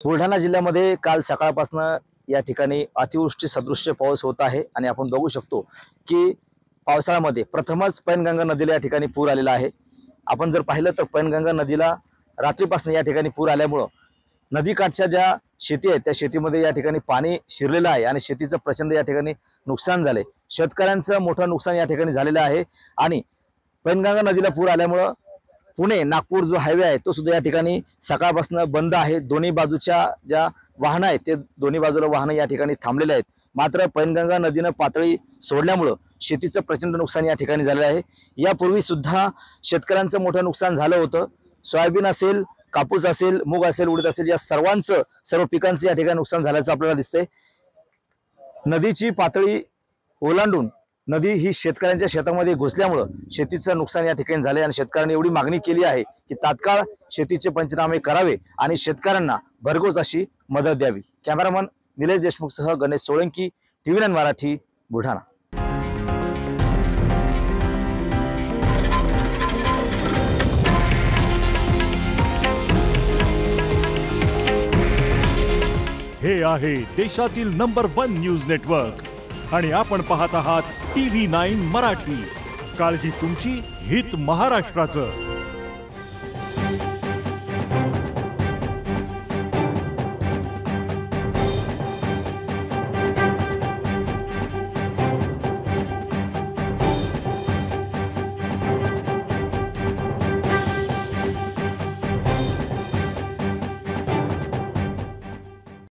बुलढाणा जिल्ह्यामध्ये काल सकाळपासून या ठिकाणी अतिवृष्टी सदृश्य पाऊस होत आहे आणि आपण बघू शकतो की पावसाळ्यामध्ये प्रथमच पैनगंगा नदीला या ठिकाणी पूर आलेला आहे। आपण जर पाहिलं तर पैनगंगा नदीला रात्रीपासून या ठिकाणी पूर आल्यामुळे नदीकाठच्या ज्या शेती आहेत त्या शेतीमध्ये या ठिकाणी पाणी शिरलेलं आहे आणि शेतीचं प्रचंड या ठिकाणी नुकसान झाले। शेतकऱ्यांचं मोठं नुकसान या ठिकाणी झालेलं आहे आणि पैनगंगा नदीला पूर आल्यामुळे पुणे नागपूर जो हायवे आहे तो सुद्धा या ठिकाणी सकाळपासून बंद आहे। दोन्ही बाजूच्या ज्या वाहनं आहेत ते दोन्ही बाजूला वाहनं या ठिकाणी थांबलेले आहेत। मात्र पैनगंगा नदीनं पातळी सोडल्यामुळे शेतीचं प्रचंड नुकसान या ठिकाणी झालेलं आहे। यापूर्वी सुद्धा शेतकऱ्यांचं मोठं नुकसान झालं होतं। सोयाबीन असेल, कापूस असेल, मूग असेल, उडीद असेल या सर्व पिकांचं या ठिकाणी नुकसान झाल्याचं आपल्याला दिसतंय। नदीची पातळी ओलांडून नदी ही शेतकऱ्यांच्या शेतामध्ये घुसल्यामुळे शेतीचं नुकसान या ठिकाणी झाले आणि शेतकऱ्यांनी एवढी मागणी केली आहे की तात्काळ शेतीचे पंचनामे करावे आणि शेतकऱ्यांना भरघोस अशी मदत द्यावी। कॅमेरामन निलेश देशमुखसह गणेश सोळंकी, TV9 मराठी, बुलढाणा। हे आहे देशातील नंबर 1 न्यूज नेटवर्क आणि आपण पाहत आहात TV9 मराठी। काळजी तुमची, हित महाराष्ट्राचं।